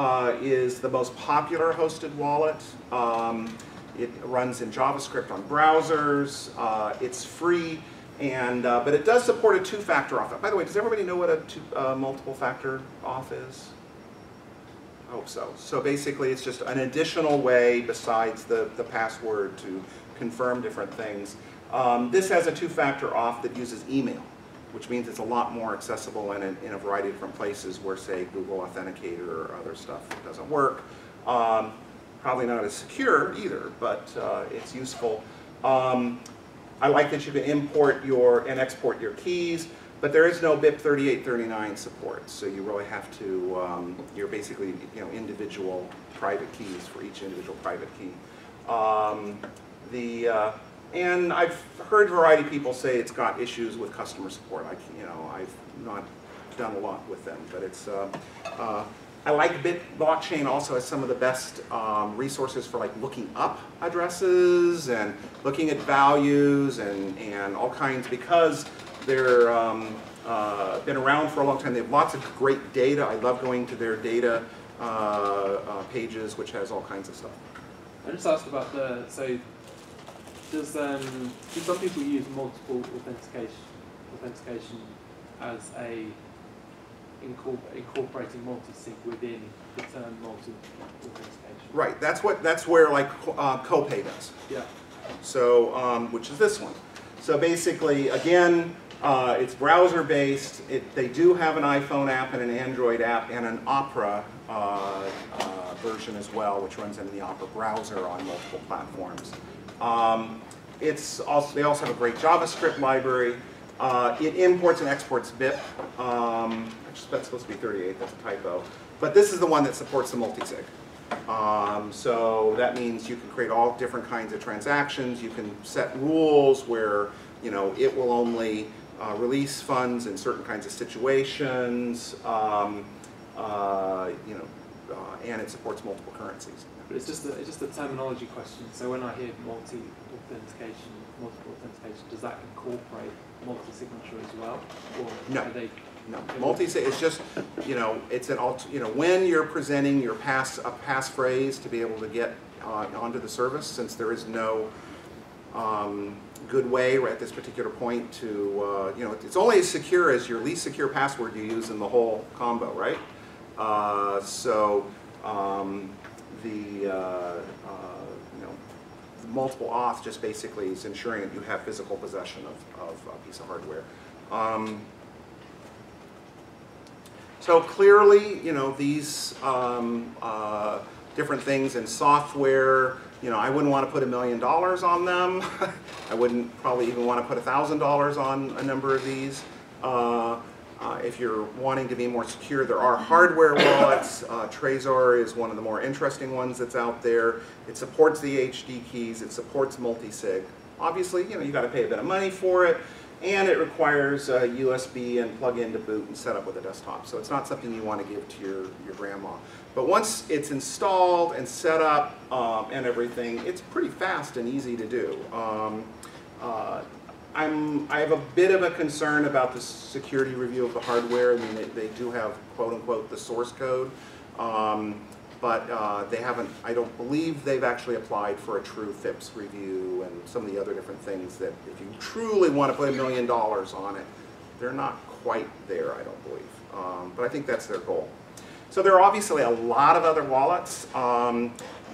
is the most popular hosted wallet. It runs in JavaScript on browsers. It's free, but it does support a two-factor auth. By the way, does everybody know what a multiple-factor auth is? I hope so. So basically, it's just an additional way besides the password to confirm different things. This has a two-factor auth that uses email, which means it's a lot more accessible in a variety of different places where, say, Google Authenticator or other stuff doesn't work. Probably not as secure either, but it's useful. I like that you can import and export your keys, but there is no BIP3839 support, so you really have to, you're basically individual private keys for each individual private key. And I've heard a variety of people say it's got issues with customer support. I've not done a lot with them, but it's. I like Blockchain also has some of the best resources for looking up addresses and looking at values and all kinds, because they're been around for a long time. They have lots of great data. I love going to their data pages, which has all kinds of stuff. I just asked about do some people use multiple authentication as a incorporating multi-sig within the term multi-authentication? Right. That's where Copay does. Yeah. So which is this one. So basically, again, it's browser-based. They do have an iPhone app and an Android app and an Opera version as well, which runs in the Opera browser on multiple platforms. They also have a great JavaScript library. It imports and exports BIP. That's supposed to be 38. That's a typo. But this is the one that supports the multi-sig. So that means you can create all different kinds of transactions. You can set rules where it will only release funds in certain kinds of situations. And it supports multiple currencies. But it's just a terminology question. So when I hear multiple authentication, does that incorporate multi-signature as well, or no? No, multi-sig is just it's an when you're presenting your passphrase to be able to get onto the service, since there is no good way at this particular point to it's only as secure as your least secure password you use in the whole combo, right? Multiple auth just basically is ensuring that you have physical possession of a piece of hardware. So clearly, these different things in software, I wouldn't want to put $1 million on them. I wouldn't probably even want to put $1,000 on a number of these. If you're wanting to be more secure, there are hardware wallets. Trezor is one of the more interesting ones that's out there. It supports the HD keys. It supports multi-sig. Obviously, you got to pay a bit of money for it, and it requires a USB and plug in to boot and set up with a desktop. So it's not something you want to give to your grandma. But once it's installed and set up and everything, it's pretty fast and easy to do. I have a bit of a concern about the security review of the hardware. I mean, they do have, quote unquote, the source code, but they haven't, I don't believe they've actually applied for a true FIPS review and some of the other different things that if you truly want to put $1 million on it, they're not quite there, I don't believe. But I think that's their goal. So there are obviously a lot of other wallets.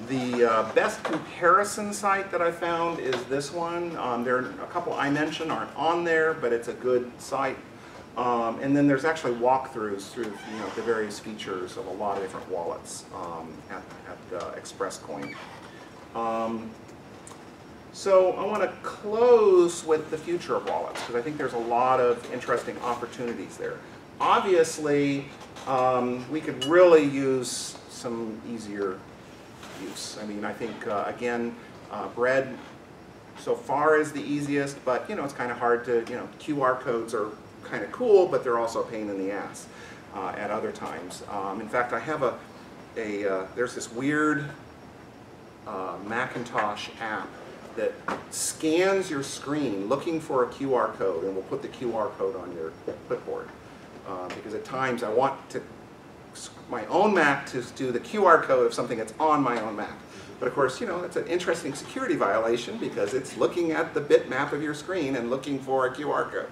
The best comparison site that I found is this one. There are a couple I mentioned aren't on there, but it's a good site. And then there's actually walkthroughs through the various features of a lot of different wallets at ExpressCoin. So I want to close with the future of wallets because I think there's a lot of interesting opportunities there. Obviously, we could really use some easier use. I mean, I think, again, bread so far is the easiest, but, it's kind of hard to, QR codes are kind of cool, but they're also a pain in the ass at other times. In fact, I have there's this weird Macintosh app that scans your screen looking for a QR code and will put the QR code on your clipboard. Because at times I want my own Mac to do the QR code of something that's on my own Mac. But of course, that's an interesting security violation because it's looking at the bitmap of your screen and looking for a QR code.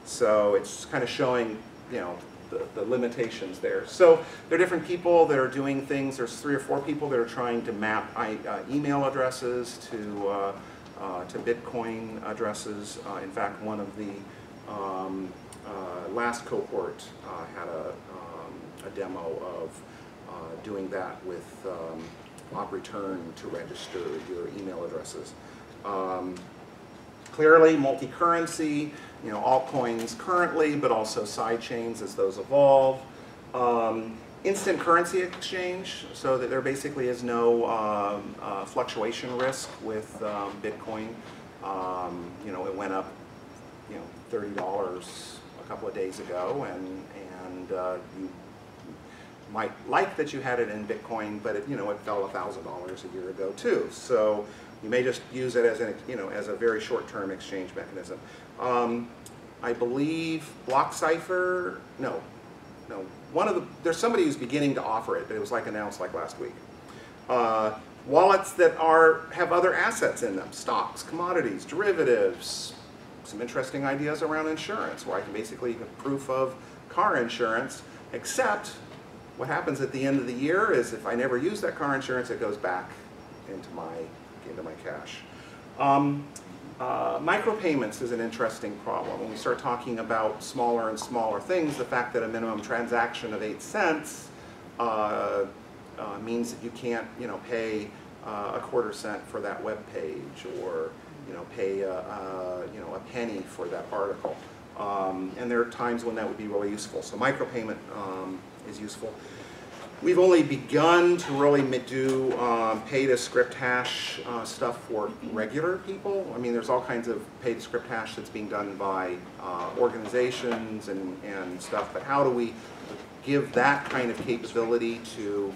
So it's kind of showing, the limitations there. So there are different people that are doing things. There's 3 or 4 people that are trying to map email addresses to Bitcoin addresses. In fact, one of the last cohort had a demo of doing that with OpReturn to register your email addresses. Clearly, multi-currency, altcoins currently, but also sidechains as those evolve. Instant currency exchange, so that there basically is no fluctuation risk with Bitcoin. It went up, $30 a couple of days ago, and you might like that you had it in Bitcoin, but it fell $1,000 a year ago too. So you may just use it as as a very short-term exchange mechanism. I believe BlockCipher, there's somebody who's beginning to offer it. It was announced last week. Wallets that have other assets in them, stocks, commodities, derivatives, some interesting ideas around insurance, where I can basically have proof of car insurance, except what happens at the end of the year is if I never use that car insurance, it goes back into my cash. Micropayments is an interesting problem. When we start talking about smaller and smaller things, the fact that a minimum transaction of 8 cents means that you can't, pay a quarter cent for that web page, or pay a penny for that article. And there are times when that would be really useful. So micropayment is useful. We've only begun to really do pay-to-script hash stuff for regular people. I mean, there's all kinds of pay-to-script hash that's being done by organizations and stuff, but how do we give that kind of capability to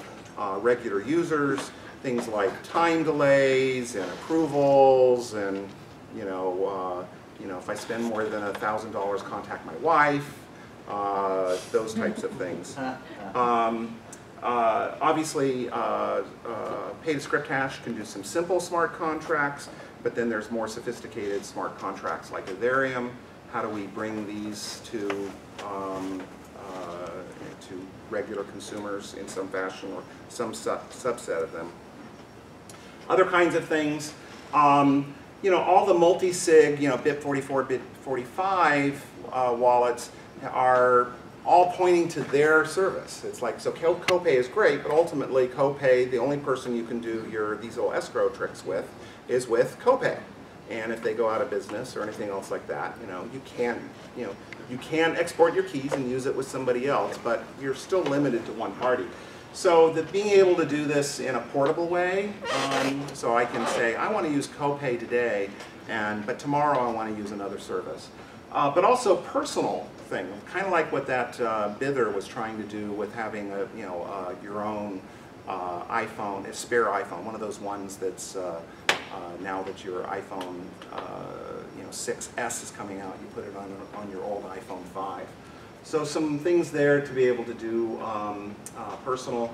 regular users? Things like time delays and approvals, and if I spend more than $1,000, contact my wife, those types of things. Obviously, pay-to-script hash can do some simple smart contracts, but then there's more sophisticated smart contracts like Ethereum. How do we bring these to to regular consumers in some fashion or some subset of them. Other kinds of things, you know, all the multi-sig, you know, bit 44, bit 45 wallets are all pointing to their service. It's like, so copay is great, but ultimately copay, the only person you can do these little escrow tricks with is with copay. And if they go out of business or anything else like that, you know, you can export your keys and use it with somebody else, but you're still limited to one party. So being able to do this in a portable way, so I can say, I want to use copay today, but tomorrow I want to use another service. But also personal thing, kind of like what that Bither was trying to do with having your own iPhone, a spare iPhone, one of those ones that's now that your iPhone 6S is coming out, you put it on your old iPhone 5. So some things there to be able to do personal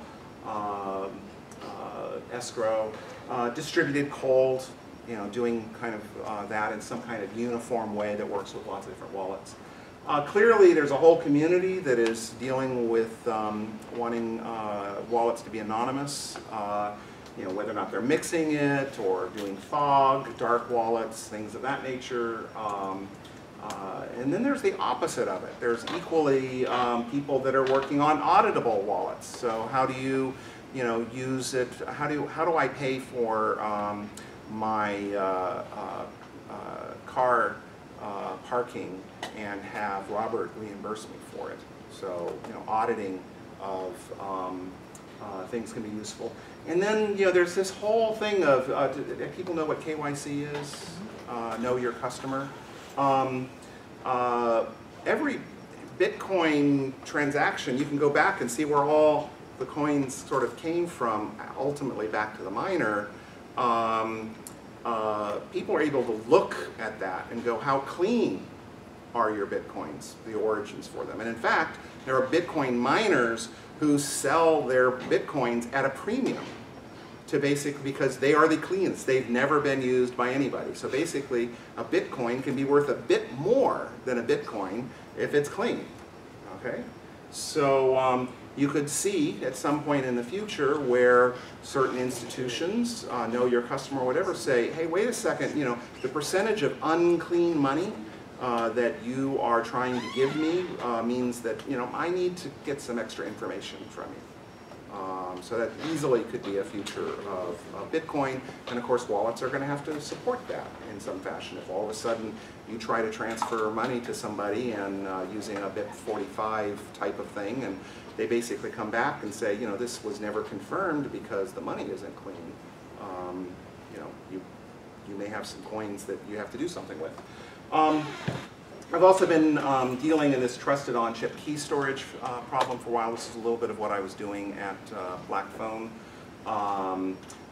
escrow, distributed cold, you know, doing kind of that in some kind of uniform way that works with lots of different wallets. Clearly, there's a whole community that is dealing with wanting wallets to be anonymous, you know, whether or not they're mixing it or doing fog, dark wallets, things of that nature. And then there's the opposite of it. There's equally people that are working on auditable wallets. So how do you use it? How do I pay for my car parking and have Robert reimburse me for it? So, you know, auditing of things can be useful. And then, you know, there's this whole thing of, do people know what KYC is? Know your customer. Every Bitcoin transaction, you can go back and see where all the coins sort of came from, ultimately back to the miner. People are able to look at that and go, how clean are your Bitcoins, the origins for them? And in fact, there are Bitcoin miners who sell their Bitcoins at a premium to because they are the cleanest. They've never been used by anybody. So basically, a Bitcoin can be worth a bit more than a Bitcoin if it's clean. Okay? So you could see at some point in the future where certain institutions, know your customer or whatever, say, hey, wait a second, you know, the percentage of unclean money that you are trying to give me means that, you know, I need to get some extra information from you. So that easily could be a future of Bitcoin, and of course wallets are going to have to support that in some fashion. If all of a sudden you try to transfer money to somebody and using a BIP45 type of thing, and they basically come back and say, you know, this was never confirmed because the money isn't clean, you know, you may have some coins that you have to do something with. I've also been dealing in this trusted on-chip key storage problem for a while. This is a little bit of what I was doing at Black Phone.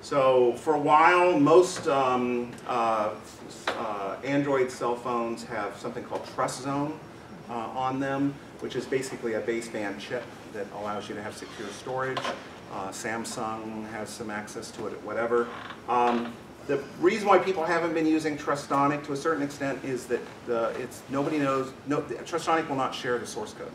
So for a while, most Android cell phones have something called Trust Zone on them, which is basically a baseband chip that allows you to have secure storage. Samsung has some access to it, whatever. The reason why people haven't been using Trustonic to a certain extent is that nobody knows, Trustonic will not share the source code.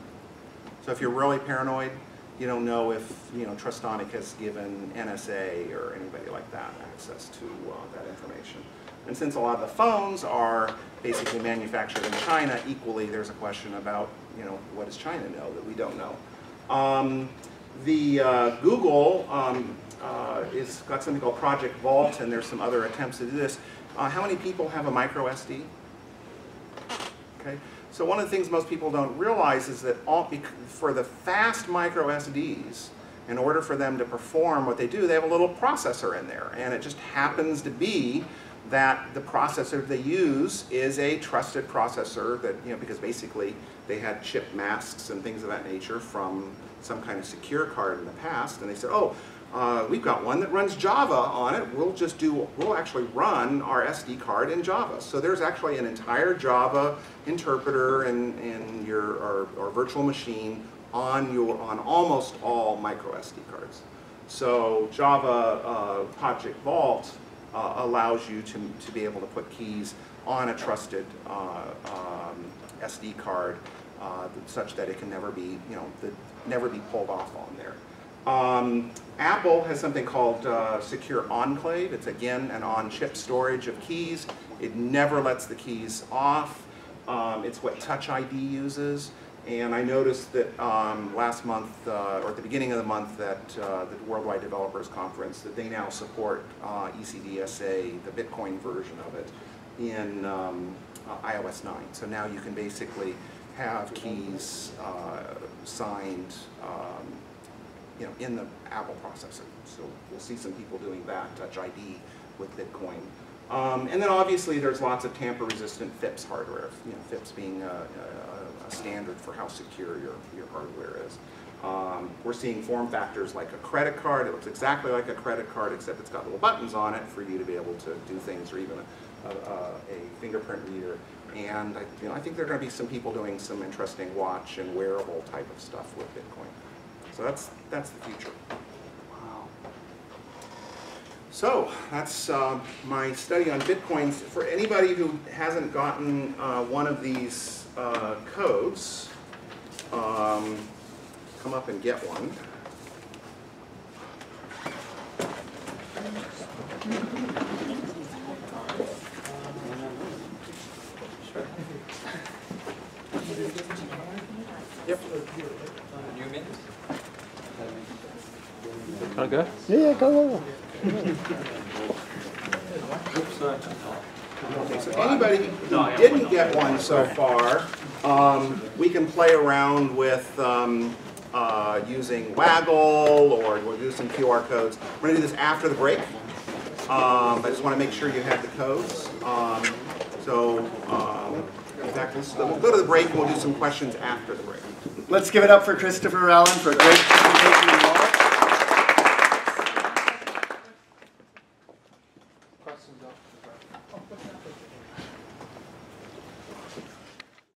So if you're really paranoid, you don't know if, you know, Trustonic has given NSA or anybody like that access to that information. And since a lot of the phones are basically manufactured in China, equally there's a question about, you know, what does China know that we don't know? Google is got something called Project Vault, and there's some other attempts to do this. How many people have a micro SD? Okay, so one of the things most people don't realize is that for the fast micro SDs, in order for them to perform what they do, they have a little processor in there, and it just happens to be that the processor they use is a trusted processor that, you know, because basically they had chip masks and things of that nature from some kind of secure card in the past, and they said, oh, we've got one that runs Java on it. We'll actually run our SD card in Java. So there's actually an entire Java interpreter in your or virtual machine on almost all micro SD cards. So Java Project Vault allows you to be able to put keys on a trusted SD card such that it can never be, never be pulled off on there. Apple has something called Secure Enclave. It's again an on-chip storage of keys. It never lets the keys off. It's what Touch ID uses. And I noticed that last month, or at the beginning of the month, that the Worldwide Developers Conference, that they now support ECDSA, the Bitcoin version of it, in iOS 9. So now you can basically have keys signed in the Apple processor. So we'll see some people doing that, Touch ID with Bitcoin. And then obviously there's lots of tamper-resistant FIPS hardware, FIPS being a standard for how secure your hardware is. We're seeing form factors like a credit card. It looks exactly like a credit card, except it's got little buttons on it for you to be able to do things, or even a fingerprint reader. And I think there are going to be some people doing some interesting watch and wearable type of stuff with Bitcoin. So that's the future. Wow. So that's my study on Bitcoins. For anybody who hasn't gotten one of these codes, come up and get one. Yep. Can I go? Yeah, go. Okay, so anybody who didn't get one so far, we can play around with using Waggle, or we'll do some QR codes. We're going to do this after the break. I just want to make sure you have the codes. In fact, we'll go to the break and we'll do some questions after the break. Let's give it up for Christopher Allen for a great presentation.